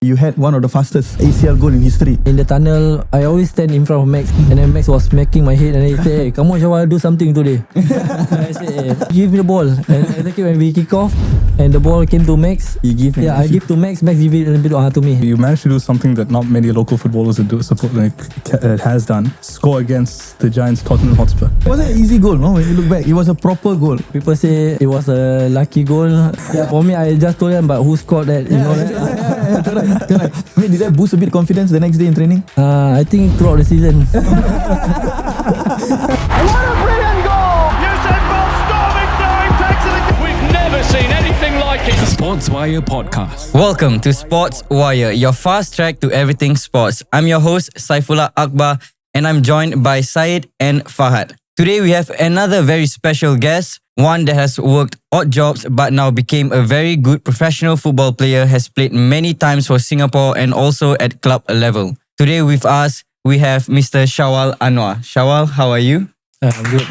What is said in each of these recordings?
You had one of the fastest ACL goal in history. In the tunnel, I always stand in front of Max, and then Max was smacking my head, and he said, "Hey, come on, Shawal, do something today." I said, "Hey, give me the ball." And exactly when we kick off, and the ball came to Max, You give him. I give to Max. Max give it a bit to me. You managed to do something that not many local footballers has done. Score against the Giants Tottenham Hotspur. It wasn't an easy goal, no? When you look back, it was a proper goal. People say it was a lucky goal. Yeah, for me, I just told them, but who scored that? You know that? Correct. I mean, did that boost a bit confidence the next day in training? I think throughout the season. What a brilliant goal! Usain Bolt storming through, he takes it again. We've never seen anything like it. The Sportswire podcast. Welcome to Sportswire, your fast track to everything sports. I'm your host, Saifullah Akbar, and I'm joined by Syed and Fahad. Today we have another very special guest, one that has worked odd jobs but now became a very good professional football player, has played many times for Singapore and also at club level. Today with us, we have Mr. Shawal Anuar. Shawal, how are you? I'm good.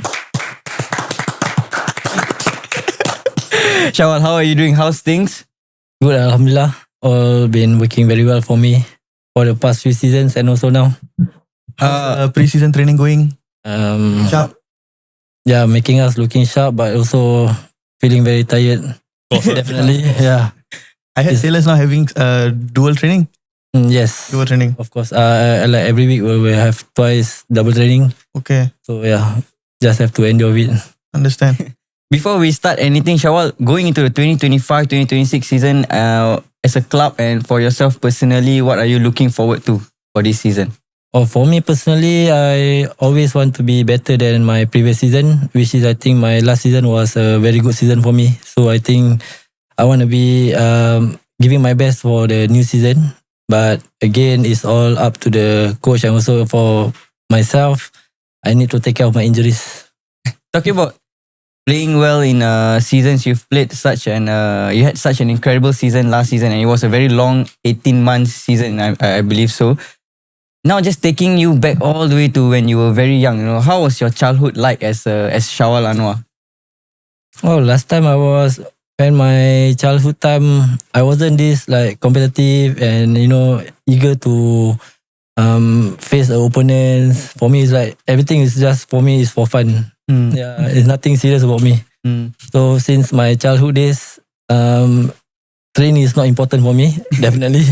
Shawal, how are you doing? How's things? Good, Alhamdulillah. All been working very well for me for the past few seasons and also now. Pre-season training going? Sharp. Yeah, making us looking sharp, but also feeling very tired. Definitely, yeah. I heard sailors now having dual training. Yes, Dual training. of course. Like every week we have twice double training. Okay, So yeah, just have to endure it. understand. Before we start anything, Shawal, going into the 2025-2026 season, as a club and for yourself personally, what are you looking forward to for this season? For me personally, I always want to be better than my previous season, which is I think my last season was a very good season for me. So I think I want to be giving my best for the new season. But again, it's all up to the coach and also for myself. I need to take care of my injuries. Talking about playing well in seasons, you've played you had such an incredible season last season, and it was a very long 18-month season, I believe so. Now, just taking you back all the way to when you were very young, how was your childhood like as Shawal Anuar? Oh, last time in my childhood time, I wasn't this like competitive and eager to face the opponents. For me, it's like everything is just for me is for fun. Yeah, it's nothing serious about me. So since my childhood days, training is not important for me, definitely.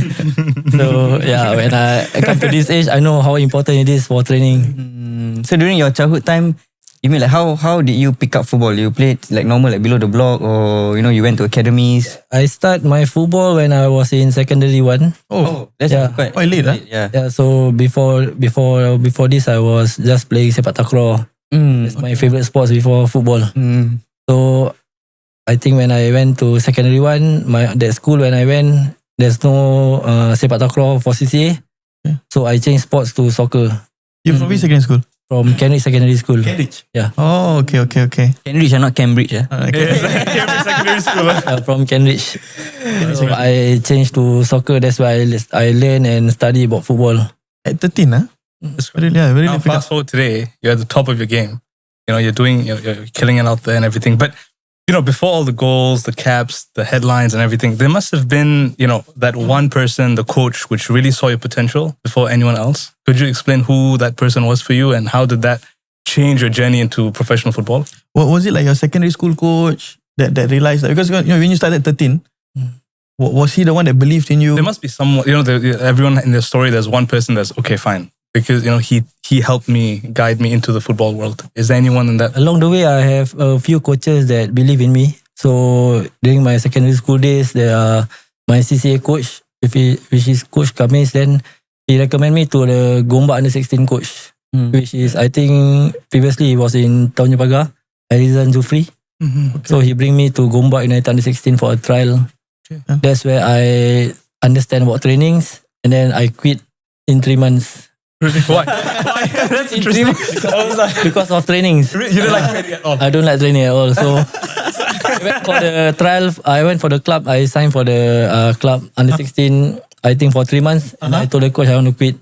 So yeah, when I come to this age, I know how important it is for training. So during your childhood time, you mean like how did you pick up football? You played like normal, like below the block, or you went to academies? I start my football when I was in secondary 1. Oh, that's Yeah. quite late, huh? Yeah. Yeah, so before this, I was just playing sepak takraw. It's my favorite sports before football. So I think when I went to secondary 1, that school when I went, there's no sepak takraw for CCA. So I changed sports to soccer You're from which secondary school? from Cambridge Secondary School. Yeah, Oh, okay. Cambridge and not Cambridge. Secondary school. from Cambridge. So I changed to soccer. That's why I learn and study about football. At 13, huh? Very Now difficult. fast forward today, you're at the top of your game. You're killing it out there and everything. But before all the goals, the caps, the headlines and everything, there must have been, that one person, the coach, which really saw your potential before anyone else. Could you explain who that person was for you and how did that change your journey into professional football? What was it like your secondary school coach that realized that? Because when you started at 13, was he the one that believed in you? There must be someone, everyone in their story, there's one person that's, okay, fine. Because, he helped me, guide me into the football world. Is there anyone in that? Along the way, I have a few coaches that believe in me. So during my secondary school days, there are my CCA coach, which is Coach Kamis. Then he recommended me to the Gombak Under-16 coach, which is, I think, previously he was in Tahun Pagar, Arizan Zufri. So he bring me to Gombak United Under-16 for a trial. Okay. That's where I understand about trainings. And then I quit in 3 months. Why? That's interesting. Because of trainings. You don't like training at all? I don't like training at all. So I went for the trial. I went for the club. I signed for the club under 16. I think for 3 months. And I told the coach I want to quit.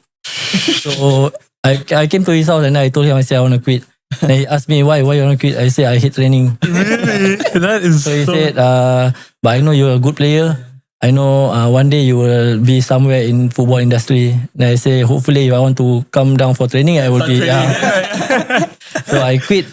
So I came to his house and I told him I said I want to quit. And he asked me why you want to quit. I said I hate training. Really? That is So he said, but I know you're a good player. I know one day you will be somewhere in football industry. Then I say, hopefully, if I want to come down for training, I will be. So I quit.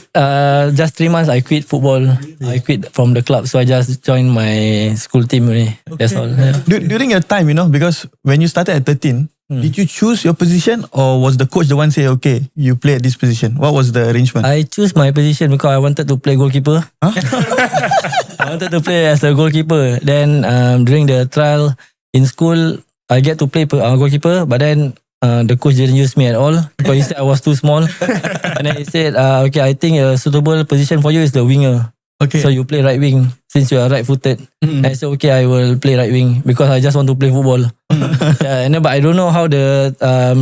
Just 3 months, I quit football. I quit from the club. So I just joined my school team only. That's all. Yeah. During your time, because when you started at 13, did you choose your position or was the coach the one say, okay, you play at this position? What was the arrangement? I choose my position because I wanted to play goalkeeper. I wanted to play as a goalkeeper. Then during the trial in school, I get to play goalkeeper. But then the coach didn't use me at all because he said I was too small. And then he said, okay, I think a suitable position for you is the winger. Okay. So you play right wing since you are right-footed. And I said, okay, I will play right wing because I just want to play football. But I don't know how the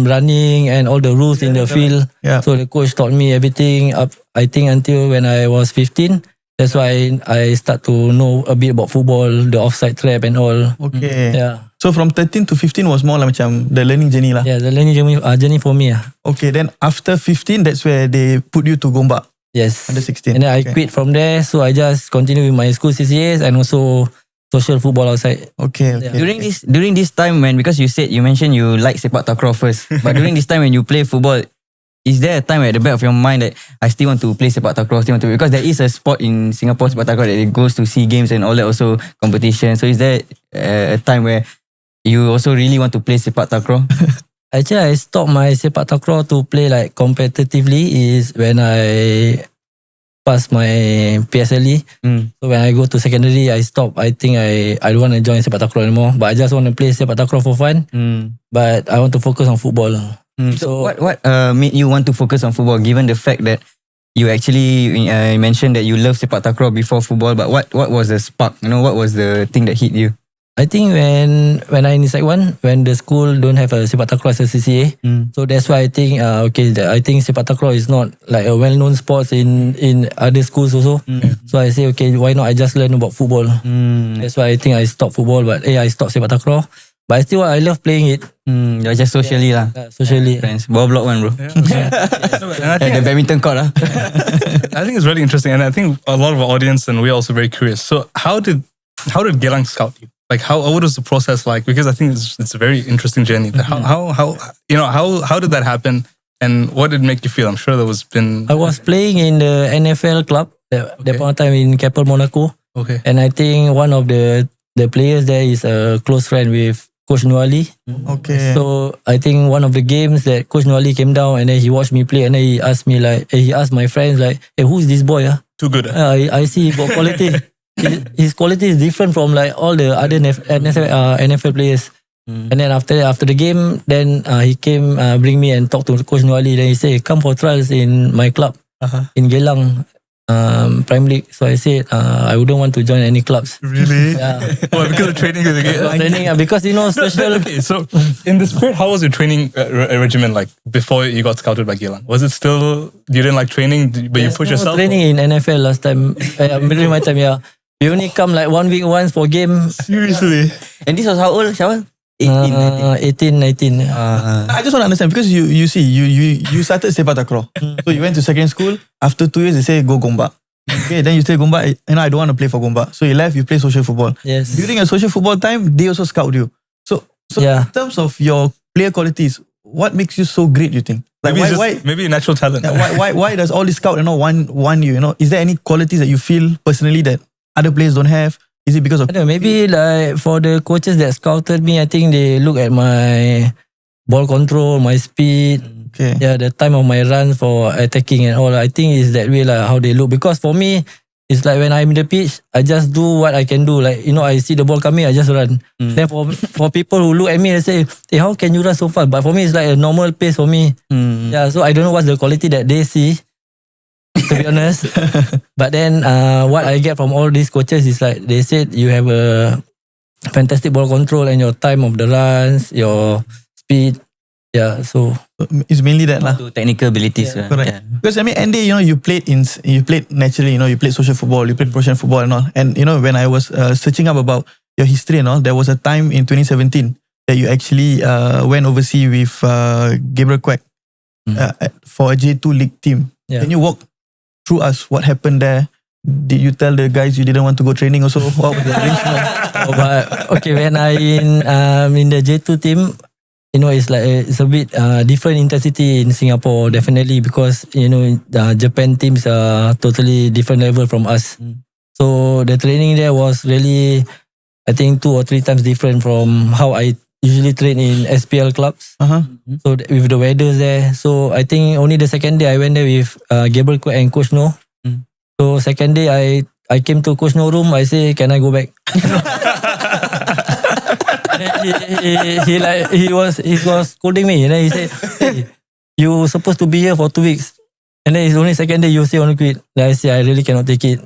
running and all the rules in the field. Yeah. So the coach taught me everything up, I think, until when I was 15. That's why I start to know a bit about football, the offside trap and all. Okay. Yeah. So from 13 to 15 was more like macam the learning journey lah. Yeah, the learning journey for me. Okay, then after 15, that's where they put you to Gombak. Yes. Under 16. And then I quit from there. So I just continue with my school CCAs and also social football outside. Okay. Yeah. During this time when, because you mentioned you like sepak takraw first, but during this time when you play football, is there a time at the back of your mind that I still want to play sepak takraw, because there is a sport in Singapore, sepak takraw, that it goes to SEA Games and all that also competition. So is there a time where you also really want to play sepak takraw? Actually, I stopped my sepak takraw to play like competitively is when I passed my PSLE. So when I go to secondary, I stop. I think I don't want to join sepak takraw anymore. But I just want to play sepak takraw for fun. But I want to focus on football. So what made you want to focus on football, given the fact that you actually mentioned that you love sepak takraw before football? But what was the spark? What was the thing that hit you? I think when I in Sec 1, when the school don't have a sepak takraw as a CCA, so that's why I think I think sepak takraw is not like a well-known sport in other schools also. So I say, okay, why not I just learn about football? That's why I think I stopped football, but I stopped sepak takraw. But I love playing it. You're just socially lah. Socially. Friends. Bawah block one, bro. And I think, The badminton court lah. I think it's really interesting, and I think a lot of our audience and we're also very curious. So how did Geylang scout you? Like what was the process like? Because I think it's a very interesting journey. How did that happen, and what did it make you feel? I'm sure there was been. I was playing in the NFL club that point of time in Keppel, Monaco. Okay. And I think one of the players there is a close friend with Coach Nuali. Okay. So I think one of the games that Coach Nuali came down and then he watched me play and then he asked me he asked my friends like, hey, who's this boy? Too good. I see he got quality. His quality is different from like all the other NFL players. And then after the game, then he came bring me and talk to Coach Nuali. Then he said, come for trials in my club in Geylang Prime League. So I said I wouldn't want to join any clubs. Really? Yeah. Oh, because of training with the game. Training because special. Okay, so in the spirit, how was your training regimen like before you got scouted by Geylang? Was it still you didn't like training, but you pushed yourself? Training in NFL last time. During my time, yeah. We only come like 1 week once for game. Seriously? And this was how old, Shawal? 18, 19. I just want to understand because you see you started sepak takraw. So you went to secondary school. After 2 years, they say go Gombak. Okay, then you say Gombak. I don't want to play for Gombak. So you left. You play social football. Yes. During your social football time, they also scout you. So Yeah. in terms of your player qualities, what makes you so great? You think? Like Maybe natural talent. why does all this scout want you? Is there any qualities that you feel personally that other players don't have? Is it because of? I don't know, maybe like for the coaches that scouted me, I think they look at my ball control, my speed, Okay. yeah, the time of my runs for attacking and all. I think is that way like how they look. Because for me, it's like when I'm in the pitch, I just do what I can do. Like, I see the ball coming, I just run. Then for people who look at me, they say, hey, how can you run so fast? But for me, it's like a normal pace for me. Yeah, so I don't know what's the quality that they see, to be honest. But then what I get from all these coaches is like, they said you have a fantastic ball control and your time of the runs, your speed. Yeah, so It's mainly that lah. To technical abilities. Yeah, Correct. Yeah. Because Andy, you played naturally, you played social football, you played professional football and all. And when I was searching up about your history and all, there was a time in 2017 that you actually went overseas with Gabriel Quack for a J2 league team. Yeah. Can you walk through us what happened there? Did you tell the guys you didn't want to go training also? What was the arrangement? But okay, when I in the J2 team, it's like it's a bit different intensity in Singapore, definitely, because the Japan teams are totally different level from us. So the training there was really, I think, 2 or 3 times different from how I usually train in SPL clubs. So with the weather there, so I think only the second day I went there with Gabriel and Coach No. So second day I came to Coach No room. I say, can I go back? he was scolding me, and then he said, hey, you supposed to be here for 2 weeks, and then it's only second day you say you want to quit. Then I say, I really cannot take it.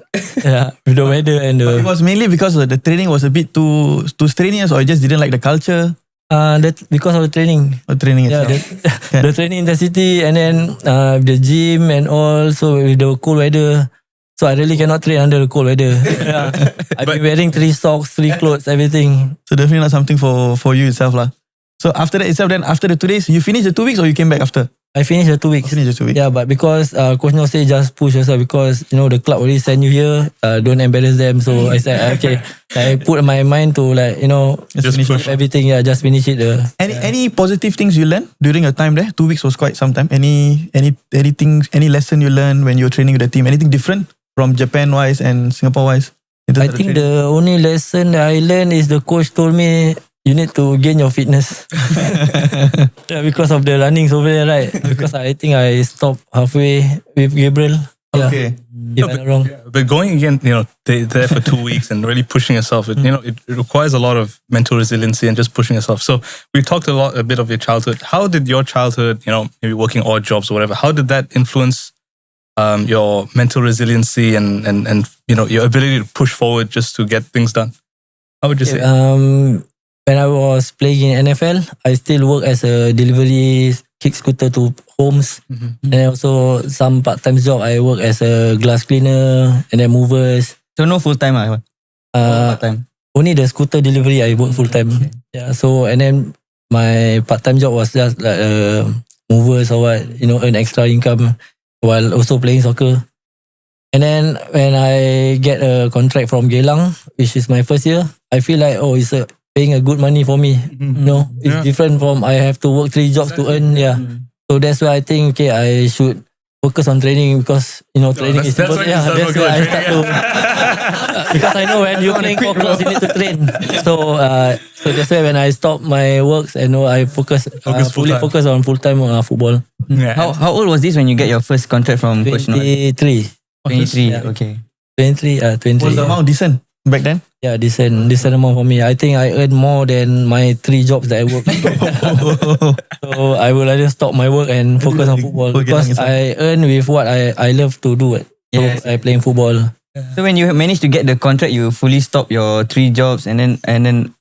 Yeah, with the weather and But it was mainly because the training was a bit too strenuous, or you just didn't like the culture. That because of the training. Or training Yeah, itself. the training intensity, and then the gym and all. So with the cold weather, so I really cannot train under the cold weather. Yeah. I've been wearing 3 socks, 3 clothes, everything. So definitely not something for you itself lah. So after that itself, then after the 2 days, you finished the 2 weeks or you came back after? I finished the 2 weeks. Finished the 2 weeks. Yeah, but because Coach No say just push yourself, because the club already send you here, don't embarrass them. So I said, okay, I put my mind to Just finish push everything. Yeah, just finish it. Any positive things you learned during your time there? 2 weeks was quite some time. Any lesson you learned when you were training with the team? Anything different from Japan wise and Singapore wise? I think the only lesson that I learned is the coach told me you need to gain your fitness. Yeah, because of the runnings over there, right? Because I think I stopped halfway with Gabriel. Yeah. Okay. If I'm not wrong. But going again, there for 2 weeks and really pushing yourself, it requires a lot of mental resiliency and just pushing yourself. So we talked a bit of your childhood. How did your childhood, maybe working odd jobs or whatever, how did that influence your mental resiliency and your ability to push forward just to get things done? How would you say? When I was playing in NFL, I still work as a delivery kick scooter to homes. And also some part-time job, I work as a glass cleaner and then movers. So no full time, part-time. Only the scooter delivery I work full-time. Yeah. So and then my part-time job was just like movers or what, earn extra income while also playing soccer. And then when I get a contract from Geylang, which is my first year, I feel like, it's paying a good money for me. It's different from I have to work 3 jobs to earn. Yeah. So that's why I think, I should focus on training, because training is important. Yeah, that's why I start to because I know when you're playing 4 clubs, you need to train. So that's why when I stop my works, I know I fully focus on full-time football. Yeah. How old was this when you get your first contract from Coach No? 23. 23, Yeah. okay. 23. Was the amount decent back then? Yeah, decent amount for me. I think I earn more than my 3 jobs that I work. So I will either stop my work and focus on football, because I earn with what I love to do. So I playing football. So when you managed to get the contract, you fully stopped your 3 jobs, and then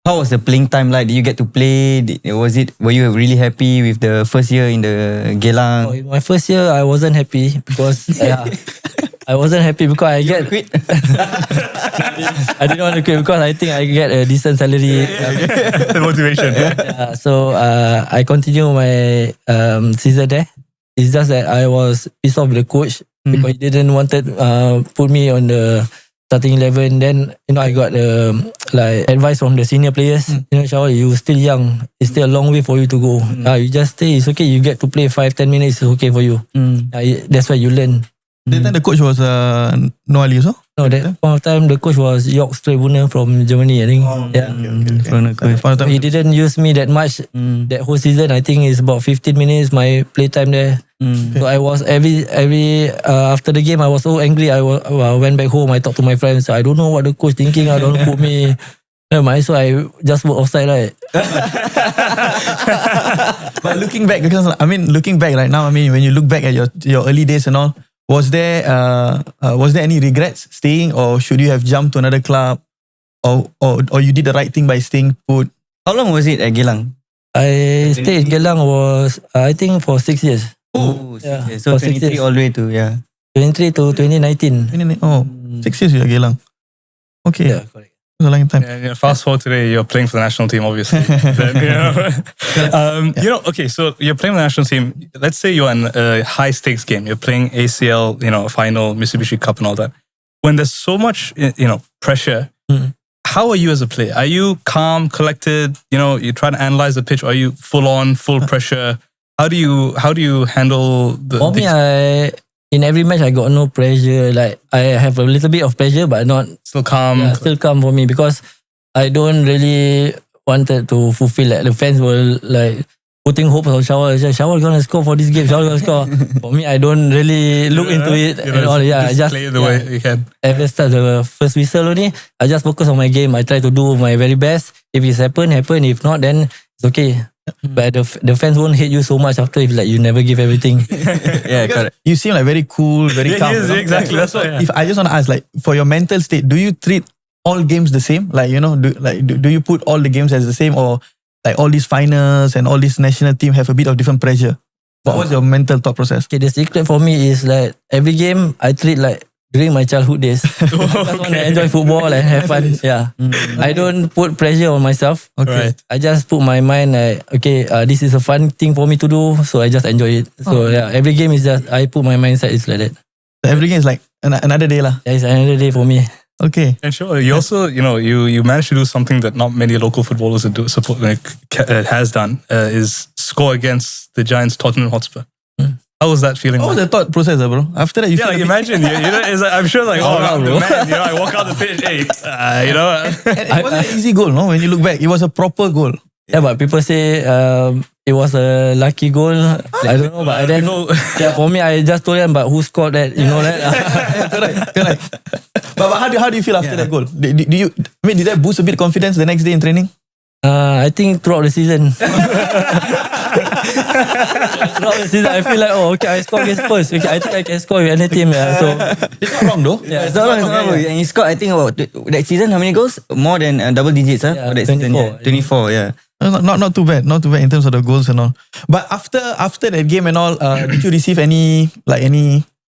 how was the playing time like? Did you get to play? Were you really happy with the first year in the Geylang? In my first year, I wasn't happy because I wasn't happy because I get quit. I didn't want to quit because I think I get a decent salary. The motivation. So I continue my season there. It's just that I was pissed off with the coach because he didn't wanted put me on the starting 11. Then I got advice from the senior players. Shawal, you still young. It's still a long way for you to go. You just stay. It's okay. You get to play 5-10 minutes. It's okay for you. That's why you learn. That time the coach was No Ali also? No, that point of time the coach was Jörg Strebunner from Germany, I think. So he didn't use me that much that whole season. I think it's about 15 minutes my play time there. So I was every after the game I was so angry. I went back home. I talked to my friends. I don't know what the coach thinking. I don't put me. So I just work outside, right? But looking back right now, when you look back at your early days and all, was there any regrets staying, or should you have jumped to another club, or you did the right thing by staying put? How long was it at Geylang? I stayed in Geylang was I think for 6 years. Oh, 6 Yeah, years. So for 6 23 years. all the way to 23 to 2019. 6 years you at Geylang. Okay, Yeah, correct. it was a long time. Fast forward today, you're playing for the national team, obviously. Okay, so you're playing for the national team. Let's say you're in a high stakes game. You're playing ACL, final, Mitsubishi Cup and all that. when there's so much, pressure, how are you as a player? Are you calm, collected? You try to analyze the pitch. Or are you full on, full pressure? How do you handle the? For me, in every match I got no pressure. Like I have a little bit of pressure, but not still calm? Yeah, still calm for me because I don't really wanted to fulfill like the fans were like putting hopes on Shawal. Shawal gonna score for this game. Shawal gonna score. For me, I don't really look into it and all. Yeah, I just play the way you can. At the start, the first whistle only, I just focus on my game. I try to do my very best. If it's happen. If not, then it's okay. But the fans won't hate you so much after if like you never give everything. Yeah, correct. You seem like very cool, very calm. Yes, exactly. That's why. If I just want to ask, like, for your mental state, do you treat all games the same? Like, do you put all the games as the same, or like all these finals and all these national team have a bit of different pressure? What's your mental thought process? Okay, the secret for me is like every game I treat like during my childhood days. I just want to enjoy football and have fun. Yeah, I don't put pressure on myself. Okay. Right. I just put my mind like, okay, this is a fun thing for me to do, so I just enjoy it. So yeah, every game is just I put my mindset is like that. So every game is like another day lah. Yeah, it's another day for me. Okay. And sure, you also, you managed to do something that not many local footballers has done, is score against the Giants Tottenham Hotspur. How was that feeling? What was the thought process, bro? After that, you Yeah, like imagine, it's like, I'm sure like, I'm the man, I walk out the pitch, hey, it wasn't an easy goal, no? When you look back, it was a proper goal. Yeah, but people say it was a lucky goal. I don't know, but then for me, I just told them, but who scored that? You know that? Correct. But how do you feel after that goal? Did that boost a bit confidence the next day in training? I think throughout the season. Throughout the season, I feel like, okay, I scored against Spurs. Okay, I think I can score with any team. Yeah, so It's not wrong though. yeah, It's not wrong. And he scored, I think, about that season, how many goals? More than double digits, huh? Yeah, For that season, 24. 24, yeah. Not too bad. Not too bad in terms of the goals and all. But after that game and all, did you receive any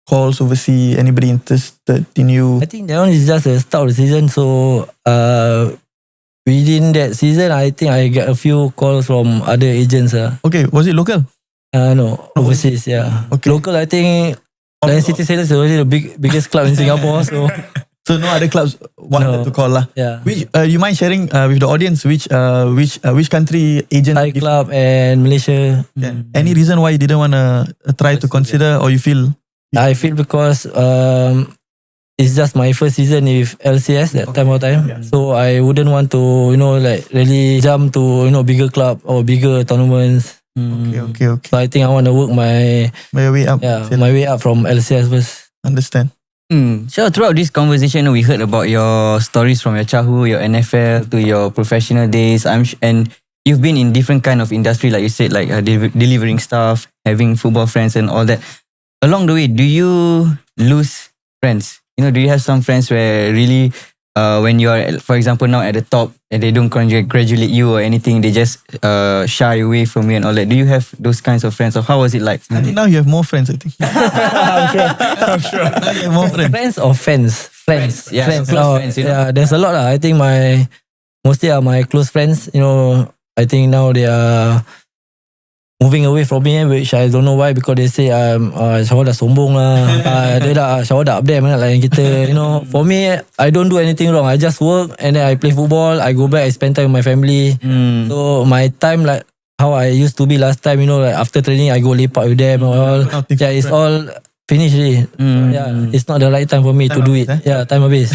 calls overseas? Anybody interested in you? I think that one is just the start of the season. So within that season, I think I got a few calls from other agents. Okay, was it local? No, overseas. Yeah, Okay. local. I think Lion City Sailors is already the biggest club in Singapore. So no other clubs wanted No. to call lah. yeah, Which you mind sharing with the audience which country agent? Thai club and Malaysia. Yeah. Any reason why you didn't want to try to consider, or you feel? I feel because it's just my first season with LCS that time. So I wouldn't want to, really jump to, bigger club or bigger tournaments. Okay. So I think I want to work my way up. my way up from LCS first. Understand. So throughout this conversation, we heard about your stories from your childhood, your NFL to your professional days. And you've been in different kind of industry, like you said, like delivering stuff, having football friends and all that. Along the way, do you lose friends? Do you have some friends where really, when you are, for example, now at the top and they don't congratulate you or anything, they just shy away from you and all that. Do you have those kinds of friends, or how was it like? I think now you have more friends. I think. I'm sure. Now you have more friends. Friends or fans? Friends. Yeah, Friends. close Now, friends, yeah, there's a lot. I think mostly are my close friends. I think now they are moving away from me, which I don't know why, because they say Shawal dah sombong lah. Shawal dah update mana lain kita. For me, I don't do anything wrong. I just work and then I play football. I go back, I spend time with my family. So my time, like how I used to be last time, like after training, I go lepak with them or all. Yeah, it's all finished already. Yeah, it's not the right time for me to do it. Yeah, time habis.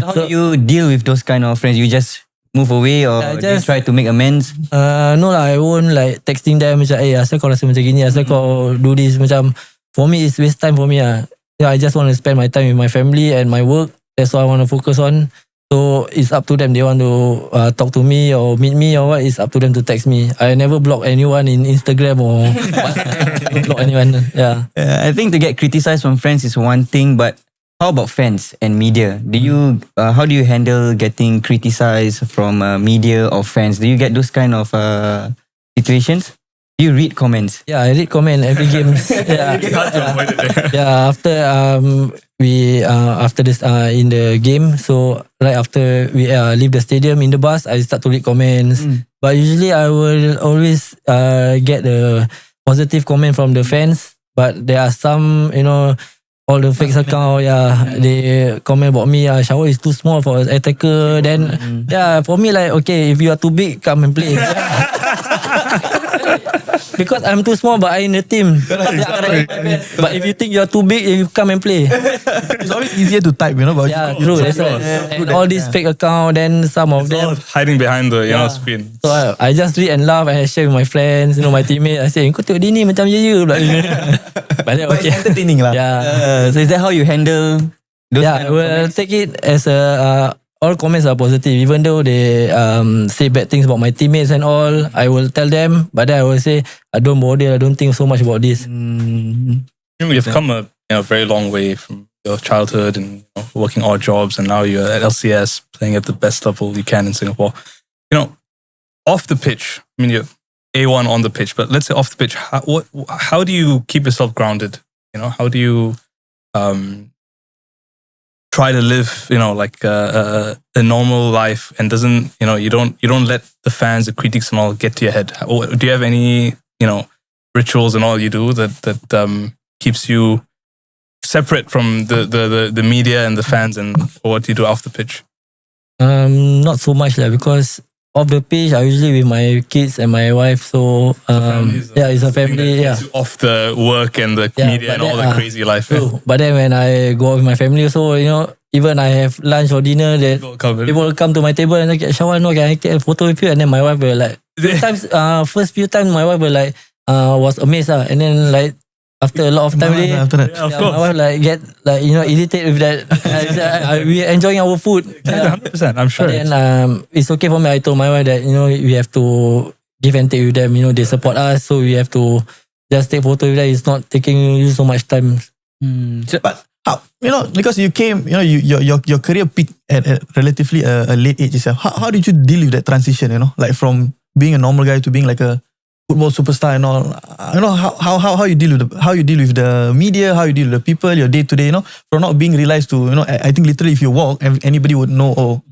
How do you deal with those kind of friends? You just move away, or do you try to make amends? No lah, I won't like texting them macam, asal kau rasa macam gini, asal kau do this, macam for me it's waste time for me lah. Yeah, I just want to spend my time with my family and my work. That's what I want to focus on. So it's up to them. They want to talk to me or meet me or what, it's up to them to text me. I never block anyone in Instagram or WhatsApp. Block anyone. Yeah. I think to get criticized from friends is one thing, but how about fans and media? How do you handle getting criticized from media or fans? Do you get those kind of situations? Do you read comments? Yeah, I read comment every game. Yeah, after this in the game, so right after we leave the stadium in the bus, I start to read comments. But usually I will always get the positive comment from the fans. But there are some, all the fake account, they comment about me. Shawal is too small for an attacker. Then, for me, like, okay, if you are too big, come and play. Because I'm too small, but I in the team. But if you think you are too big, you come and play. It's always easier to type, you know. But True. That's right. And all these fake account, then some of All them. hiding behind the screen. So I just read and laugh and I share with my friends, my teammates. I say, kau tengok dia ni macam ye. But then, But okay. it's entertaining lah. So is that how you handle those I will take it as all comments are positive. Even though they say bad things about my teammates and all, I will tell them. But then I will say, I don't bother. I don't think so much about this. You've come a very long way from your childhood and working odd jobs, and now you're at LCS playing at the best level you can in Singapore. Off the pitch, I mean, you're A1 on the pitch, but let's say off the pitch, how do you keep yourself grounded? How do you try to live, like a normal life, and doesn't, you don't let the fans, the critics, and all get to your head? Do you have any, rituals and all you do that keeps you separate from the media and the fans, and what do you do off the pitch? Not so much because off the pitch, I usually with my kids and my wife. So it's a family. Yeah, Off the work and the media and all the crazy life. True. But then when I go out with my family, so even I have lunch or dinner, that people will come to my table and like, Shawal, no, can I take a photo with you? And then my wife will like, first few times my wife will like was amazed and then like after a lot of time, my wife like get like irritated with that. We are enjoying our food. 100%, I'm sure. But then it's okay for me. I told my wife that we have to give and take with them. They support us, so we have to just take photo with them. It's not taking you so much time. But how, because you came, your career peaked at relatively a late age itself. How did you deal with that transition? Like from being a normal guy to being like a football superstar and all. How you deal with the media, how you deal with the people, your day to day. From not being realized to I think literally if you walk, anybody would know.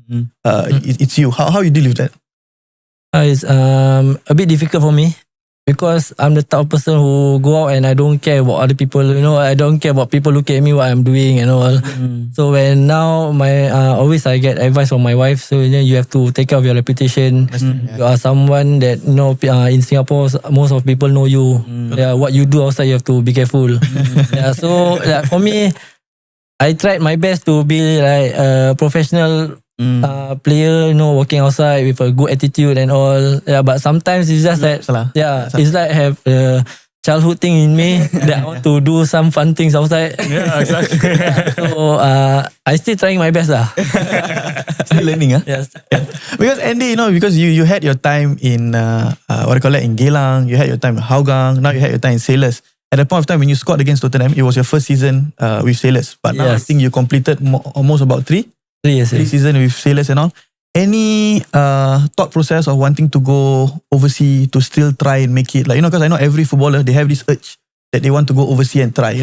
It's you. How you deal with that? It's a bit difficult for me. Because I'm the type of person who go out and I don't care about other people. I don't care about people looking at me what I'm doing and all. So when now always I get advice from my wife. So you have to take care of your reputation. You are someone that in Singapore most of people know you. What you do outside you have to be careful. So for me, I tried my best to be like a professional player, working outside with a good attitude and all. But sometimes it's just that, it's like have a childhood thing in me that I want to do some fun things outside. Yeah, exactly. So I still trying my best Still learning, Yes. Because Andy, because you had your time in in Geylang, you had your time in Hougang, now you had your time in Sailors. At the point of time when you scored against Tottenham, it was your first season with Sailors. But now I think you completed almost about 3 seasons with Sailors and all. Any thought process of wanting to go overseas to still try and make it? Like, because I know every footballer, they have this urge that they want to go overseas and try,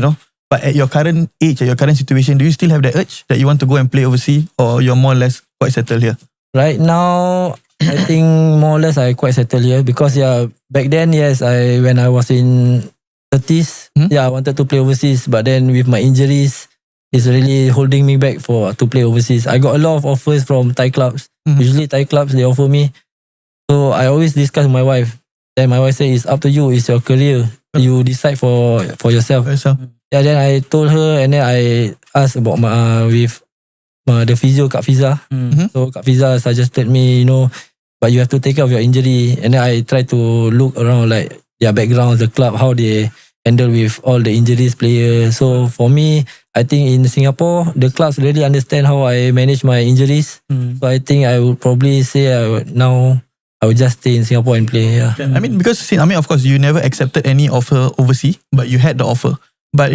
But at your current age, at your current situation, do you still have that urge that you want to go and play overseas, or you're more or less quite settled here? Right now, I think more or less I quite settled here because back then, when I was in 30s, I wanted to play overseas, but then with my injuries, it's really holding me back to play overseas. I got a lot of offers from Thai clubs. Usually Thai clubs, they offer me. So I always discuss with my wife. Then my wife says, it's up to you. It's your career. You decide for yourself. Then I told her, and then I asked about with the physio Kak Fiza. So Kak Fiza suggested me, but you have to take care of your injury. And then I try to look around like their background, the club, how they handle with all the injuries players. So for me, I think in Singapore, the clubs really understand how I manage my injuries. So I think I would probably say I would just stay in Singapore and play. I mean, because of course, you never accepted any offer overseas, but you had the offer. But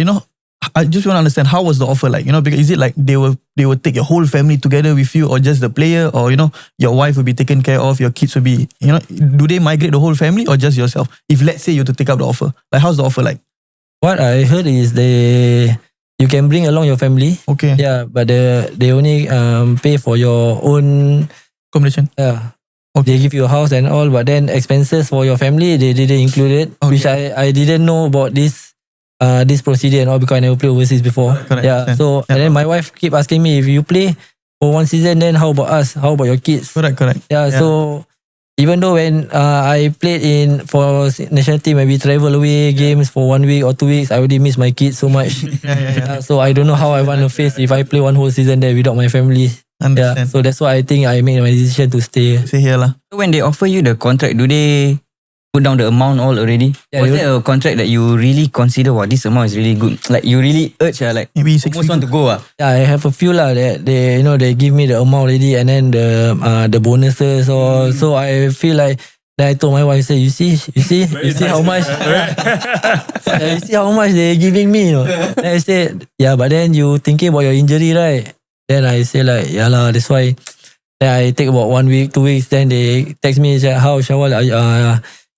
I just want to understand, how was the offer like? Because is it like they will take your whole family together with you, or just the player, or your wife will be taken care of, your kids will be, do they migrate the whole family or just yourself? If let's say you to take up the offer, like how's the offer like? What I heard is you can bring along your family. Okay. Yeah, but they only pay for your own accommodation. Yeah. Okay. They give you a house and all, but then expenses for your family they didn't include it, which I didn't know about this. this procedure and all because I never played overseas before. Correct. Yeah. So and then my wife keep asking me, if you play for one season, then how about us? How about your kids? Correct. Yeah. So even though when I played for national team, when we travel away games for 1 week or 2 weeks, I already miss my kids so much. So I don't know how I want to face if I play one whole season there without my family. Understand. Yeah. So that's why I think I made my decision to stay. Say here lah. When they offer you the contract, do they put down the amount all already? Yeah, Was there a contract that you really consider, wow, this amount is really good? Like you really urge, like Maybe 6 almost want to go. Yeah, I have a few lah that they give me the amount already, and then the bonuses or so I feel like. Then I told my wife, say, you see how much, you see how much they giving me, you know. Then I said, yeah, but then you thinking about your injury, right? Then I say like, yeah lah, that's why. Then I take about 1 week, 2 weeks. Then they text me, say, how Shawal,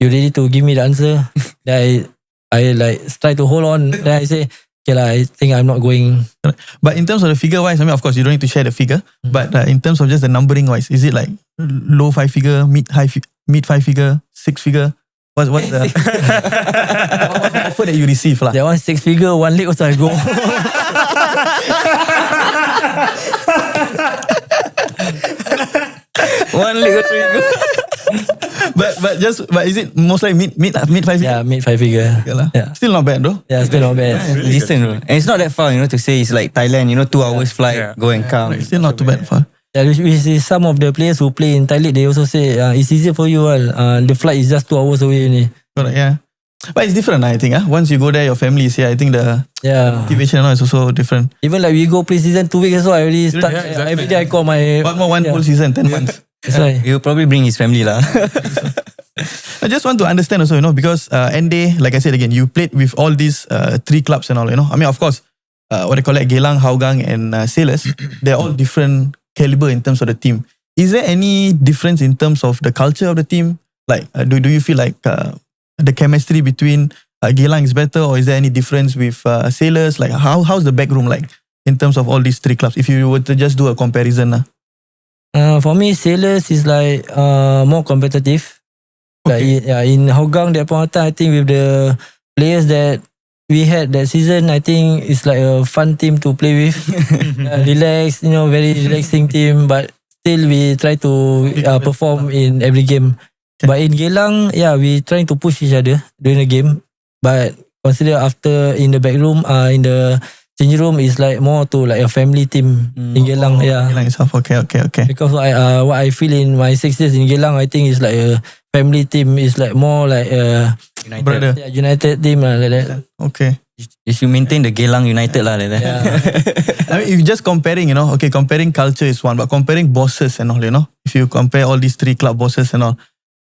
you ready to give me the answer? Then I like try to hold on. Then I say, okay lah, I think I'm not going. But in terms of the figure wise, I mean, of course, you don't need to share the figure. But in terms of just the numbering wise, is it like low 5 figure, mid 5 figure, 6 figure? What's the offer that you receive lah? That one 6 figure, 1 leg also I go. One leg or 3 go. but is it mostly mid 5 figure? Yeah, mid 5 figure. Okay lah. Yeah. Still not bad though. Yeah, still not bad. Decent, bro. And it's not that far, to say it's like Thailand, 2 hours flight, go and come. Still not too bad for. Yeah, which is some of the players who play in Thailand, they also say it's easier for you. The flight is just 2 hours away only. Correct, yeah. But it's different, I think. Once you go there, your family is here. I think the motivation is also different. Even like we go pre-season 2 weeks, so I already start. Yeah, exactly. Every day I call my. What more one whole season, 10 months. That's why. He'll probably bring his family lah. I just want to understand also, because Ende, like I said again, you played with all these 3 clubs and all, I mean, of course, what they call it, Geylang, Hougang and Sailors, they're all different caliber in terms of the team. Is there any difference in terms of the culture of the team? Like, do you feel like the chemistry between Geylang is better, or is there any difference with Sailors? Like, how's the back room like in terms of all these 3 clubs? If you were to just do a comparison. For me, Sailors is like more competitive. Okay. Like in Hougang, that point of time, I think with the players that we had that season, I think it's like a fun team to play with. Relaxed, very relaxing team, but still we try to perform in every game. Okay. But in Geylang, we trying to push each other during the game. But consider after in the back room, in the changing room is like more to like a family team in Geylang. Geylang itself, okay. Because what I feel in my 6 years in Geylang, I think it's like a family team. It's like more like a Brother. united team like that. Okay. You should maintain the Geylang United lah. Like that. Yeah. I mean, if you're just comparing, comparing culture is one, but comparing bosses and all, if you compare all these 3 club bosses and all,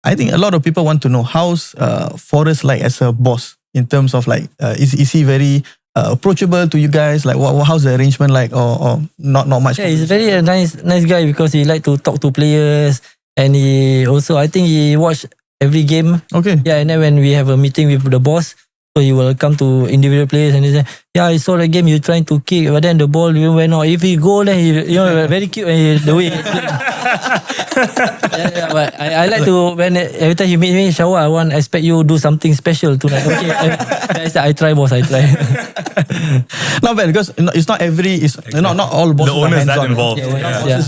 I think a lot of people want to know how's Forrest like as a boss in terms of like, is he very approachable to you guys? Like, how's the arrangement like, or not much? Yeah, he's very a nice guy because he like to talk to players, and he also, I think he watch every game. Okay. Yeah, and then when we have a meeting with the boss, so he will come to individual players and he say, yeah, I saw the game you trying to kick, but then the ball went out. If he go, then he, very cute the way. But I like to, when every time he meet me, Shawal, I expect you do something special tonight. Okay, I said, I try, boss, I try. Not bad, because it's not not all bosses The owners are that hands-on. involved.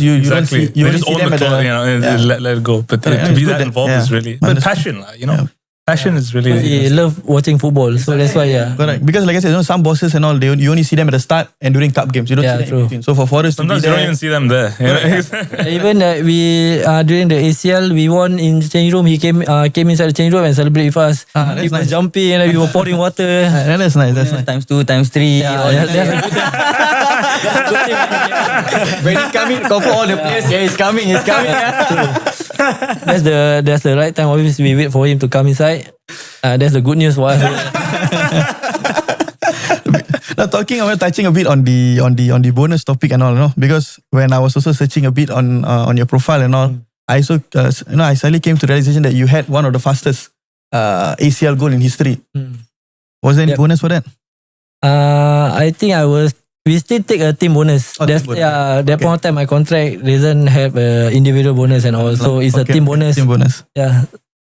You Exactly. don't see, you They only just see own them the at club, the, let it go. But Yeah, to it's be good that that- involved is really, Understood. but passion, passion is really. He love watching football, so that's why, Correct. Because like I said, some bosses and all, you only see them at the start and during cup games. You don't see them in true. between. So for Forrest to be Sometimes you there, don't even see them there. Even we during the ACL we won in the change room. He came inside the change room and celebrate with us. that's He was nice. jumping and we were pouring water. That's nice. That's nice. Times 2, times 3. When he's coming, confirm all the players. Yeah, he's coming. That's the right time. Obviously, we wait for him to come inside. That's the good news for us. Now touching a bit on the bonus topic and all, because when I was also searching a bit on your profile and all, I also I suddenly came to the realization that you had one of the fastest ACL goal in history. Was there any Yep. bonus for that? I think we still take a team bonus. Oh, team bonus. That point of time my contract doesn't have individual bonus and all, so it's a Okay, team bonus. Team bonus. Yeah.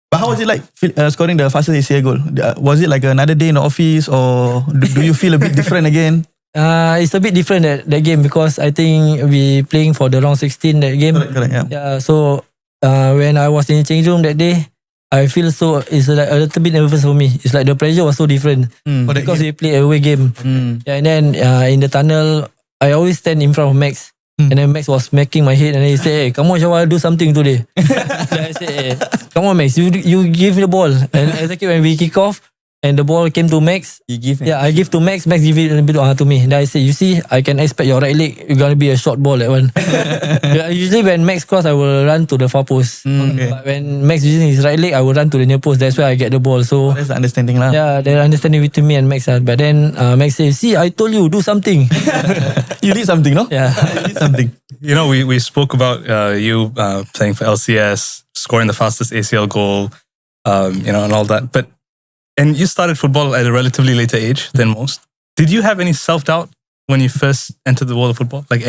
But how was it like scoring the fastest ACL goal? Was it like another day in the office, or do you feel a bit different again? It's a bit different that game because I think we playing for the round 16 that game. Correct, yeah. Yeah, so when I was in the change room that day, I feel so it's like a little bit nervous for me. It's like the pressure was so different because we play away game. Yeah, and then in the tunnel, I always stand in front of Max. And then Max was smacking my head and then he said, "Hey, come on, Shawal, do something today." Then I said, "Hey, come on, Max, you give me the ball." And exactly when we kick off and the ball came to Max, You give it. yeah, I give to Max, Max give it a bit to me. Then I say, "You see, I can expect your right leg, you're gonna be a short ball that one." Yeah, usually when Max cross, I will run to the far post. Okay. But when Max using his right leg, I will run to the near post. That's where I get the ball. So That's the understanding lah. yeah, the understanding between me and Max. But then Max says, "See, I told you, do something." You did something, no? Yeah. You did something. You know, we spoke about you playing for LCS, scoring the fastest ACL goal, you know, and all that. And you started football at a relatively later age than most. Did you have any self-doubt when you first entered the world of football? Like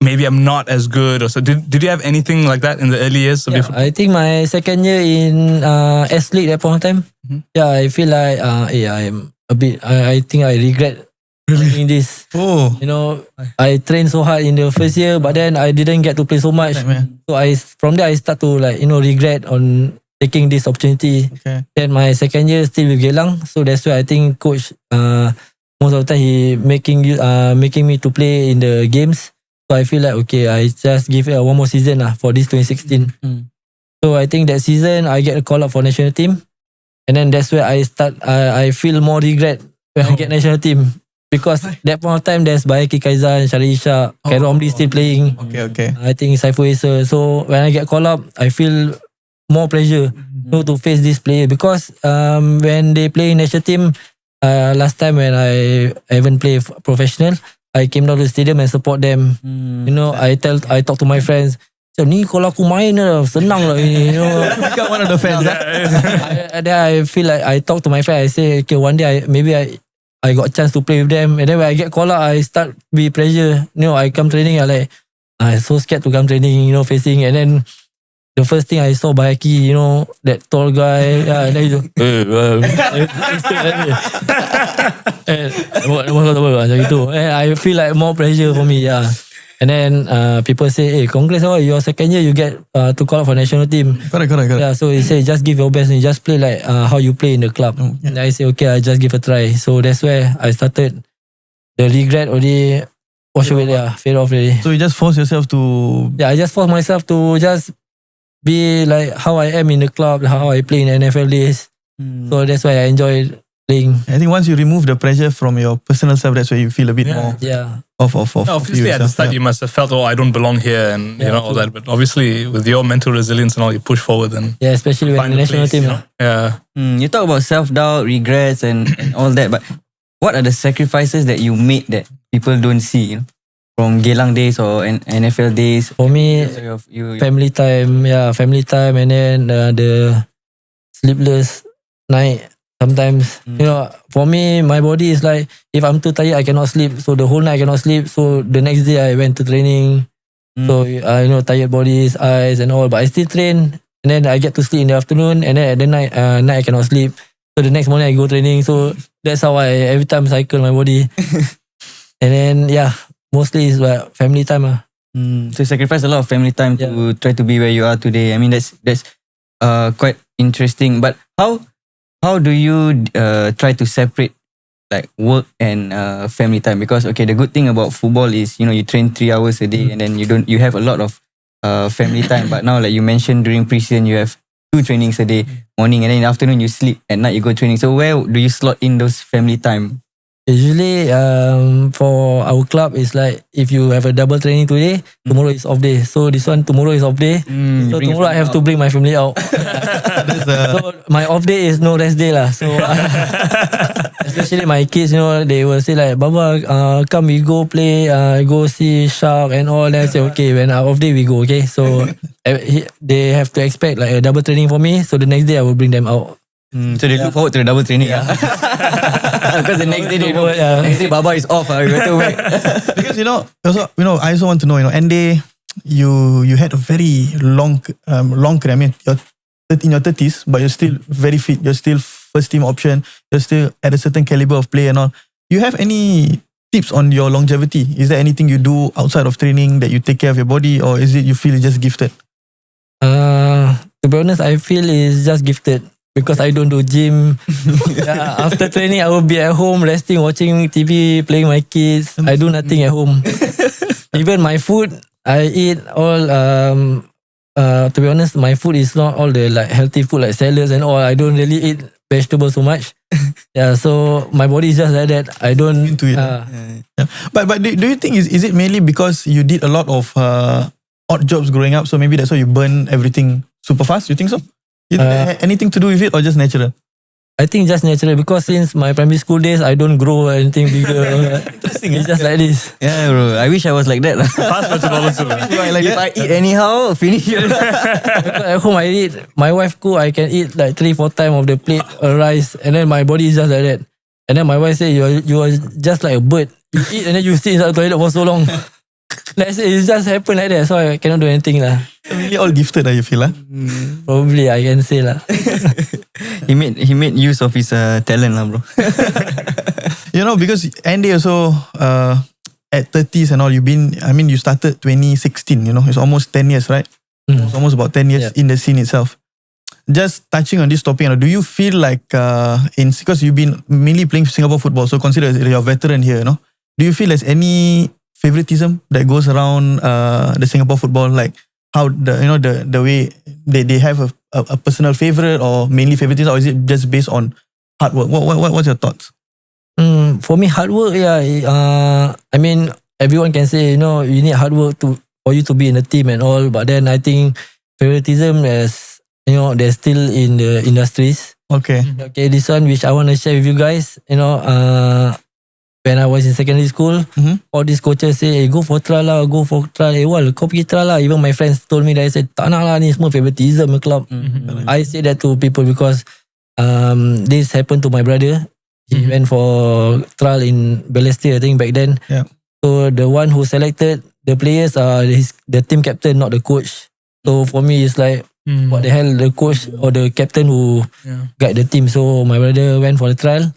maybe I'm not as good, or so. Did you have anything like that in the early years of your football? I think my second year in S League that point of time. Yeah, I feel like I'm a bit. I think I regret doing this. Oh. You know, I trained so hard in the first year, but then I didn't get to play so much. So from there I start to regret on taking this opportunity. Okay. Then my second year still with Geylang, so that's why I think coach most of the time he making me to play in the games. So I feel like okay, I just give it one more season for this 2016. So I think that season I get a call up for national team, and then that's where I start. I feel more regret when I get national team. Because that point of time there's Bayaki Kaizan, Syari Ishak, Khairul Amri still playing. Okay. I think Saiful Esa. So when I get called up, I feel more pressure to face this player because when they play in national team, last time when I haven't played professional, I came down to the stadium and support them. You know, I talk to my friends. So ni kalau aku main senang lah ini. You know, Become one of the fans. then I feel like I talk to my friend. I say okay, one day I got a chance to play with them, and then when I get called up, I start be pressure. You know, I come training, I so scared to come training. You know, facing, and then the first thing I saw Bayaki, you know, that tall guy, and then he and I feel like more pressure for me, yeah. And then people say, "Hey, congrats, your second year you get to call up for national team." Correct. Yeah, so he say just give your best and just play like how you play in the club. And I say okay, I just give a try. So that's where I started. The regret already wash away, fade off already. So you just force yourself to. Yeah, I just force myself to just be like how I am in the club, how I play in NFL days. So that's why I enjoy playing. I think once you remove the pressure from your personal self, that's where you feel a bit more Yeah. of No, obviously at the start you must have felt, I don't belong here, and you know all that. But obviously with your mental resilience and all, you push forward and Yeah, especially when find the a national place, team. you know? Yeah. You talk about self-doubt, regrets and all that, but what are the sacrifices that you made that people don't see, from Geylang days or NFL days? For me, You family time, and then the sleepless night. Sometimes, you know, for me, my body is like, if I'm too tired, I cannot sleep. So the whole night I cannot sleep. So the next day I went to training. So I tired bodies, eyes and all, but I still train. And then I get to sleep in the afternoon, and then at the night I cannot sleep. So the next morning I go training. So that's how I every time cycle my body. And then mostly it's like family time. So you sacrifice a lot of family time to try to be where you are today. I mean, that's quite interesting. But how do you try to separate like work and family time? Because okay, the good thing about football is you train 3 hours a day and then you have a lot of family time. But now, like you mentioned, during pre-season you have 2 trainings a day, morning, and then in the afternoon you sleep. At night you go training. So where do you slot in those family time? Usually, for our club, it's like if you have a double training today, tomorrow is off day. So this one tomorrow is off day. So tomorrow I have to bring my family out. So my off day is no rest day lah. So especially my kids, they will say like, "Baba, come we go play, go see shark and all." Then I say okay, when our off day we go. Okay, so they have to expect like a double training for me. So the next day I will bring them out. So they look forward to the double training. Because the next day they know, next day Baba is off. You better wait. Because I also want to know, end day, you had a very long career. I mean, you're in your 30s, but you're still very fit. You're still first team option. You're still at a certain caliber of play and all. You have any tips on your longevity? Is there anything you do outside of training that you take care of your body, or is it you feel just gifted? To be honest, I feel it's just gifted because I don't do gym. After training, I will be at home resting, watching TV, playing my kids. I do nothing at home. Even my food, I eat all. To be honest, my food is not all the like healthy food like salads and all. I don't really eat vegetables so much. So my body is just like that. I don't. Into it. But do you think is it mainly because you did a lot of odd jobs growing up, so maybe that's why you burn everything super fast? You think so? Anything to do with it or just natural? I think just natural because since my primary school days, I don't grow anything bigger. It's just like this. Yeah, bro. I wish I was like that. Fast metabolism. If I eat anyhow, finish it. At home, I eat. My wife cook, I can eat like 3-4 times of the plate of rice, and then my body is just like that. And then my wife say, you are just like a bird. You eat and then you sit inside the toilet for so long. Like I say, it just happen like that, so I cannot do anything lah. Really all gifted, you feel? Probably I can say lah. He made use of his talent lah, bro. Because Andy also at 30s and all, you started 2016, it's almost 10 years, right? It's almost about 10 years in the scene itself. Just touching on this topic, do you feel like, because you've been mainly playing Singapore football, so consider you're a veteran here, do you feel there's any favoritism that goes around the Singapore football, like how the way they have a personal favorite or mainly favoritism, or is it just based on hard work? What's your thoughts? For me, hard work, I mean, everyone can say, you need hard work for you to be in a team and all, but then I think favoritism is, they're still in the industries. Okay, this one which I want to share with you guys, when I was in secondary school, all these coaches say, hey, go for trial lah, go for trial. Hey, kau pergi trial lah. Even my friends told me that, I said, tak nak lah, ni semua favoritism club. I say that to people because this happened to my brother. He went for trial in Balestier, I think back then. Yeah. So the one who selected the players are the team captain, not the coach. So for me, it's like, what the hell, the coach or the captain who guide the team. So my brother went for the trial.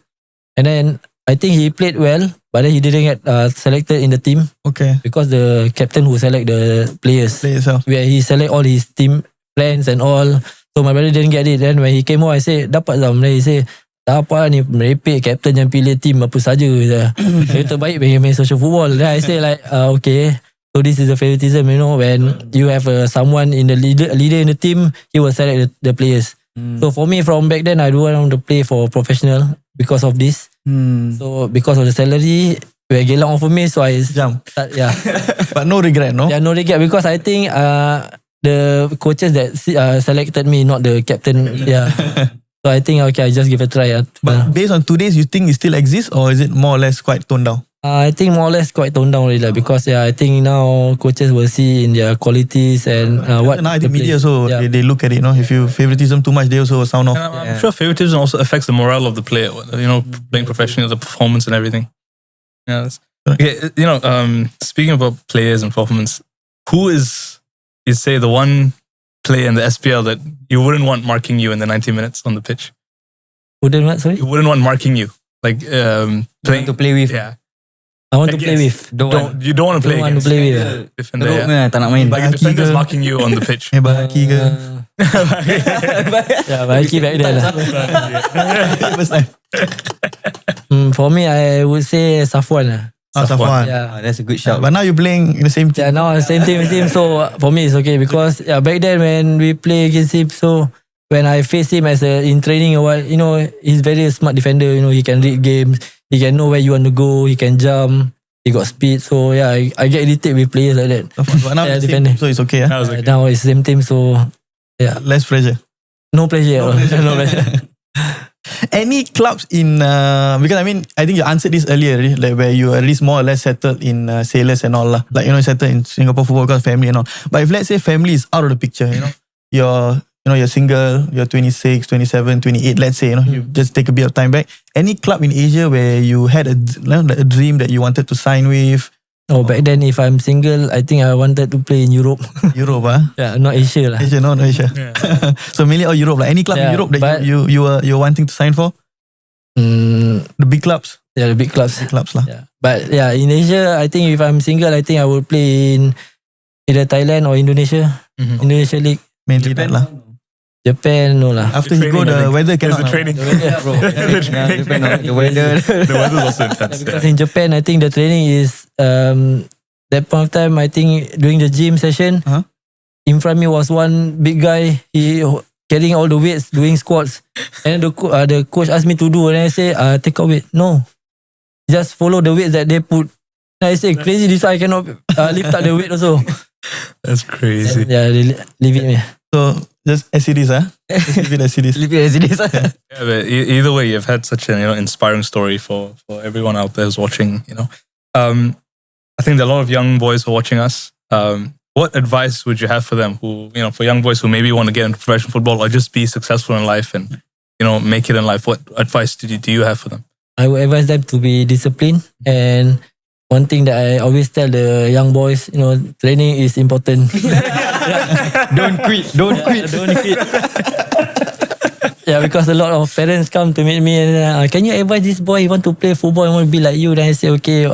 And then I think he played well, but then he didn't get selected in the team. Okay. Because the captain who select the players, where he select all his team plans and all. So my brother didn't get it. Then when he came home, I say, dapat lah. He say, tak apa ni, merepek captain yang pilih team apa saja. Dia terbaik main social football. Then I say like, okay. So this is the favoritism, when you have someone in the leader in the team, he will select the players. So for me, from back then, I don't want to play for professional because of this. So because of the salary, where Geylang offer me, so I jump. But no regret, no? Yeah, no regret because I think the coaches that selected me, not the captain. Yeah. So I think, okay, I just give it a try. But based on today's, you think it still exists or is it more or less quite toned down? I think more or less quite toned down really, because I think now coaches will see in their qualities and what. Now I think media also they look at it. If you favoritism too much, they also sound off. I'm sure favoritism also affects the morale of the player. Playing professionally, the performance and everything. Yeah. Speaking about players and performance, who is, you say, the one player in the SPL that you wouldn't want marking you in the 90 minutes on the pitch? Wouldn't what? Sorry. You wouldn't want marking you, like playing to play with. Yeah. I want to play with. You don't want to play against. Defender, tak nak main. Like a defender's marking you on the pitch. Baki ke? Yeah, Baki back there lah. For me, I would say Safwan lah. Safwan. Yeah, that's a good shout. But now you're playing in the same team. Yeah, now same team. So for me, it's okay because back then when we play against him, so when I face him in training or what, he's very smart defender. He can read games. He can know where you want to go. He can jump. He got speed. So yeah, I get irritated with players like that. But now it's same team, so it's okay. Now it's same team, so yeah. Less pressure. No pressure at all. No pressure. Any clubs in because I think you answered this earlier, like where you are at least more or less settled in sailors and all lah. Like settled in Singapore football because family and all. But if let's say family is out of the picture, you're single, you're 26, 27, 28, let's say, you just take a bit of time back. Any club in Asia where you had a dream that you wanted to sign with, Oh, back then if I'm single, I think I wanted to play in Europe. Europe, ah? Yeah, not Asia lah. Asia, not Asia. So mainly all Europe, like any club in Yeah, Europe that but- you're wanting to sign for? The big clubs? Yeah, the big clubs. Big clubs lah. Yeah. But yeah, in Asia, I think if I'm single, I think I will play in either Thailand or Indonesia. Indonesia League. Mainly that lah. Japan, no lah. After he go, the weather cannot. There's the training. The weather. The weather was also intense. Because in Japan, I think the training is that point of time. I think during the gym session, Uh-huh. in front of me was one big guy. He carrying all the weights, doing squats, and the coach asked me to do, and I say, take out weight. No, just follow the weights that they put. And I say, crazy, this I cannot lift up the weight also. That's crazy. Yeah, they leave it me. So just as it is, just leave it as it is. Leave it as it is. Yeah, but either way, you've had such an inspiring story for everyone out there who's watching. I think there are a lot of young boys who are watching us. What advice would you have for them who, for young boys who maybe want to get into professional football or just be successful in life and, make it in life? What advice do you have for them? I would advise them to be disciplined, and one thing that I always tell the young boys, training is important. Don't quit. Don't quit. Don't quit. Yeah, because a lot of parents come to meet me and can you advise this boy, he want to play football, he want to be like you? Then I say, okay,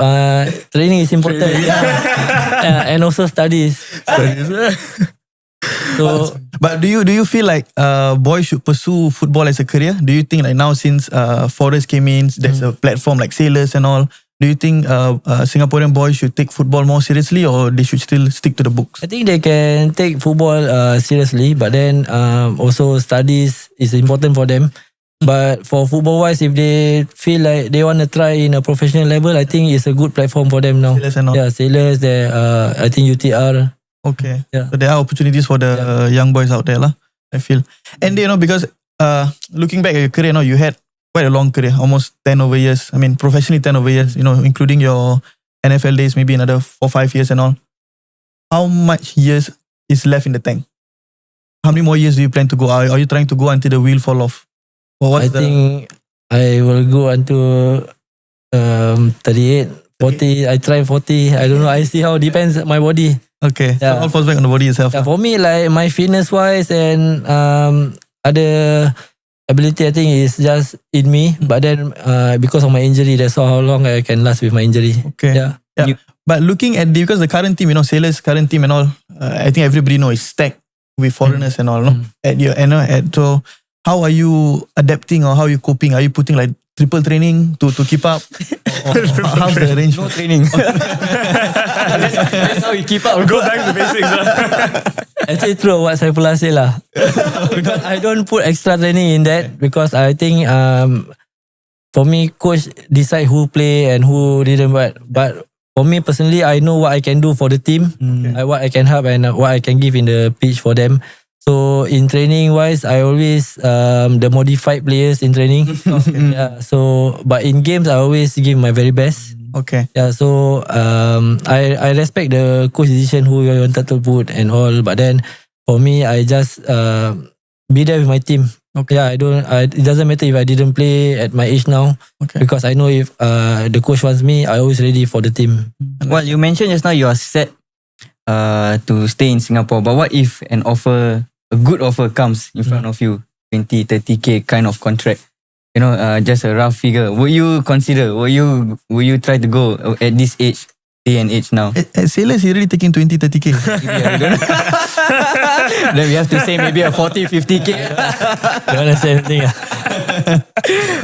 training is important. Yeah, and also studies. So, But do you feel like boys should pursue football as a career? Do you think like now since Forrest came in, there's a platform like Sailors and all, do you think Singaporean boys should take football more seriously or they should still stick to the books? I think they can take football seriously, but then also studies is important for them. But for football wise, if they feel like they want to try in a professional level, I think it's a good platform for them now. Sailors and all. Yeah, Sailors, I think UTR. Okay. Yeah. So there are opportunities for the young boys out there lah, I feel. And because looking back at your career, you had quite a long career, almost 10 over years. I mean, professionally 10 over years, including your NFL days, maybe another 4-5 years and all. How much years is left in the tank? How many more years do you plan to go? Are you trying to go until the wheel fall off? Or I think I will go until 38, 40. I try 40. I don't know. I see how. Depends my body. Okay. Yeah. So all falls back on the body itself. Yeah, for me, like my fitness wise and other ability, I think is just in me. But then because of my injury, that's how long I can last with my injury. Okay. Yeah. But looking at because the current team, Sailors current team and all, I think everybody knows is stacked with foreigners and all. No? So how are you adapting or how are you coping? Are you putting like triple training to keep up? Or how's the arrangement? No training. That's how you keep up. Go back to the basics. Actually, true what Saifullah said lah. Because I don't put extra training in that because I think for me, coach decide who play and who didn't. But for me personally, I know what I can do for the team, what I can help and what I can give in the pitch for them. So in training wise, I always the modified players in training. Yeah. So but in games, I always give my very best. Okay. Yeah. So I respect the coach decision who I wanted to put and all. But then for me, I just be there with my team. Okay. Yeah. It doesn't matter if I didn't play at my age now. Okay. Because I know if the coach wants me, I always ready for the team. Well, you mentioned just now you are set to stay in Singapore. But what if a good offer comes in front of you, 20, 30K kind of contract, just a rough figure. Would you consider, will you try to go at this age, day and age now? At Sailors, you're already taking 20, 30K. Then we have to say maybe a 40, 50K. Don't want to say anything.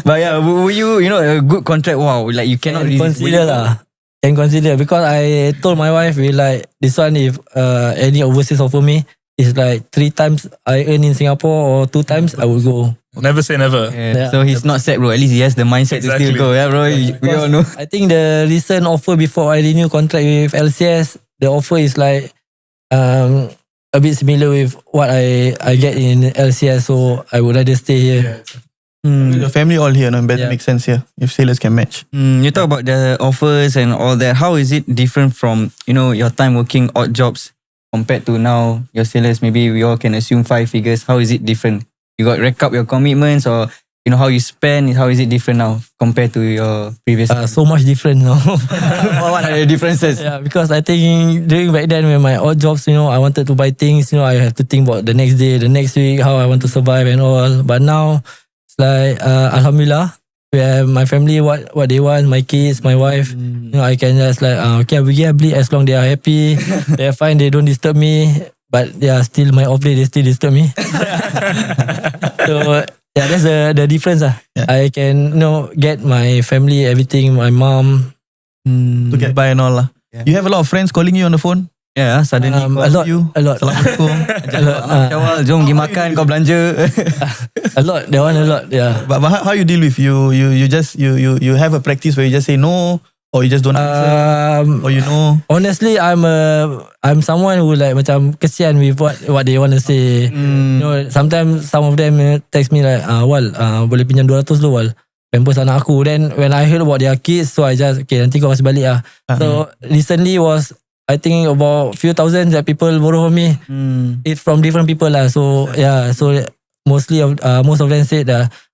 But yeah, will you, a good contract, wow, like you cannot Can consider lah. Can consider because I told my wife this one if any overseas offer me, it's like 3 times I earn in Singapore or 2 times I will go. Never say never. Yeah. So he's not set, bro. At least he has the mindset to still go. Yeah, bro. We all know. I think the recent offer before I renew contract with LCS, the offer is like a bit similar with what I get in LCS. So I would rather stay here. The family all here, no? Better make sense here if Sailors can match. You talk about the offers and all that. How is it different from your time working odd jobs compared to now your Sailors? Maybe we all can assume 5 figures. How is it different? You got rack up your commitments or how you spend, how is it different now compared to your previous? So much different now. What are the differences? Yeah, because I think during back then when my odd jobs, I wanted to buy things, I have to think about the next day, the next week, how I want to survive and all. But now it's like Alhamdulillah, where my family what they want, my kids, my wife, I can just like okay, we get bleed as long they are happy, they are fine, they don't disturb me. But yeah, still my off day they still disturb me. So yeah, that's the difference. Yeah. I can get my family, everything, my mom. To get by and all lah. Yeah. You have a lot of friends calling you on the phone. Yeah, suddenly A lot. Assalamualaikum. Shawal, jom pergi makan, kau belanja. A lot. That one a lot. Yeah. But how you deal with you just you have a practice where you just say no, or you just don't answer, or Honestly, I'm someone who like macam kesian with what they want to say. Sometimes some of them text me like, Wal, boleh pinjam 200 dulu Wal, pampers anak aku. Then when I heard about their kids, so I just okay, nanti kau kasih balik lah. So recently was I think about few thousands that people borrow from me. It's from different people lah. So yeah, so most of them said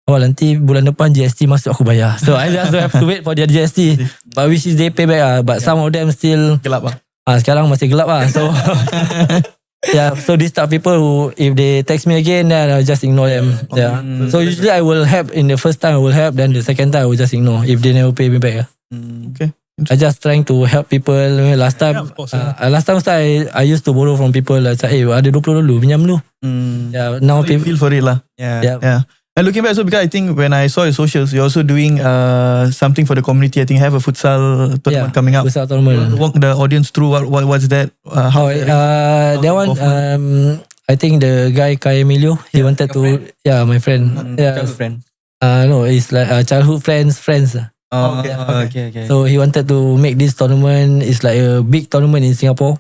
nanti bulan depan GST masuk aku bayar. So I just have to wait for their GST. But which is they pay back But some of them still gelap lah. Sekarang masih gelap lah. So yeah, so this type of people who if they text me again, then I'll just ignore them. Yeah. So usually I will help in the first time I will help, then the second time I will just ignore if they never pay me back. Okay. I just trying to help people. Last time, I used to borrow from people. Like, ada 20 dulu, pinjam dulu. Yeah, now So you feel for it lah. Yeah. And looking back, so because I think when I saw your socials, you're also doing something for the community. I think you have a futsal tournament coming up. Futsal tournament. Walk the audience through what's that? How that one. I think the guy Kai Emilio, he wanted to. Yeah, my friend. Childhood friend. No, it's like childhood friends. Oh, okay. So he wanted to make this tournament. It's like a big tournament in Singapore,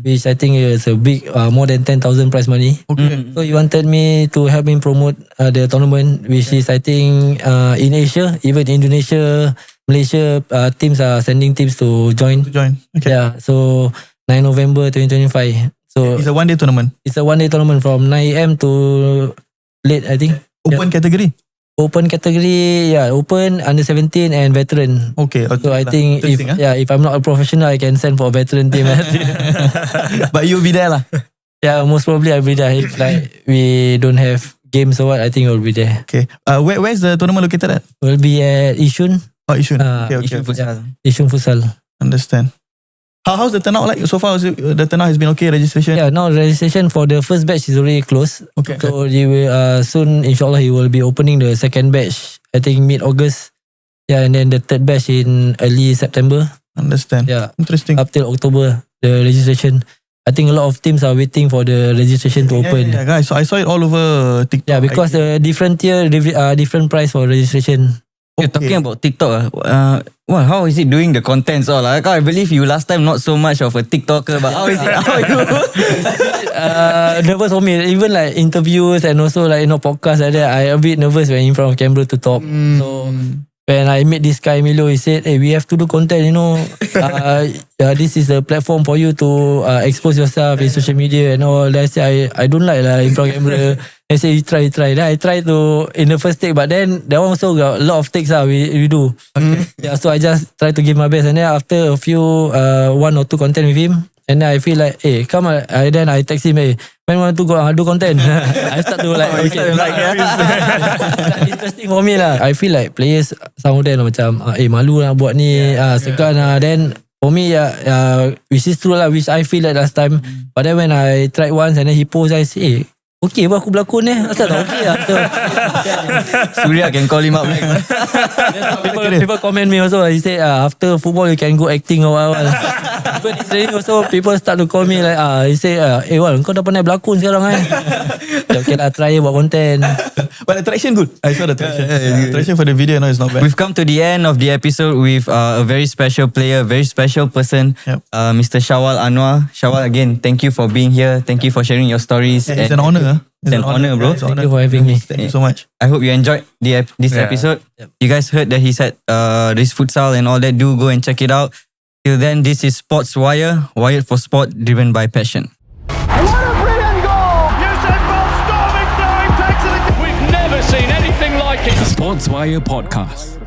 which I think is a big, more than 10,000 prize money. Okay. So he wanted me to help him promote the tournament, which is I think in Asia, even Indonesia, Malaysia, teams are sending teams to join. Okay. Yeah. So 9 November 2025. So It's a one-day tournament. it's a one-day tournament from 9 AM to late, I think. Open category. Open category, open, under 17 and veteran. Okay. So I think if I'm not a professional, I can send for a veteran team. But you'll be there lah. Yeah, most probably I'll be there. If like we don't have games or what, I think I'll be there. Okay. Where's the tournament located at? We'll be at Yishun. Oh, Yishun. Okay. Yishun Futsal. Yishun Futsal. Understand. How's the turnout like so far? The turnout has been okay. Registration. Yeah, now registration for the first batch is already closed. Okay. So he will soon, inshallah, he will be opening the second batch. I think mid-August. Yeah, and then the third batch in early September. Understand. Yeah, Interesting. up till October the registration. I think a lot of teams are waiting for the registration to open. Yeah, guys. So I saw it all over TikTok. Yeah, because the different tier, different price for registration. You're talking about TikTok. How is it doing the contents all? I believe you last time not so much of a TikToker, but how is it? How are you? Nervous for me. Even like interviews and also like podcasts like that, I a bit nervous when in front of camera to talk. So when I met this guy Milo, he said, "Hey, we have to do content. This is a platform for you to expose yourself in social media and all." I said, I don't like in front of camera. I said, you try. Then I tried to in the first take, but then that one also got a lot of takes we do. Okay. Yeah, so I just try to give my best, and then after a few 1 or 2 content with him, and then I feel like, hey, come on. Then I text him, hey, when want to go do content? I start to like, okay, interesting for me lah. I feel like players, some of them macam, malu nak buat ni, segan lah. Then for me, which is true lah, which I feel like last time. But then when I tried once and then he post, I say, hey, okay apa aku berlakon asal tak okay lah. So, Surya can call him up. people comment me also. He say after football you can go acting or what. Even in training also people start to call me like he say Wal, kau dah pandai berlakon sekarang okay lah, try buat content. But the traction good. I saw the traction. Traction for the video now is not bad. We've come to the end of the episode with a very special player, very special person, Mr. Shawal Anuar. Shawal, again, thank you for being here. Thank you for sharing your stories. It's an honor. It's an honor, bro. It's an Thank you for having me. Thank you so much. I hope you enjoyed this episode. You guys heard that he said this futsal and all that. Do go and check it out. Till then, this is Sportswire, wired for sport, driven by passion. What a brilliant goal! Usain Bolt storming through, takes it again. We've never seen anything like it. Sportswire Podcast.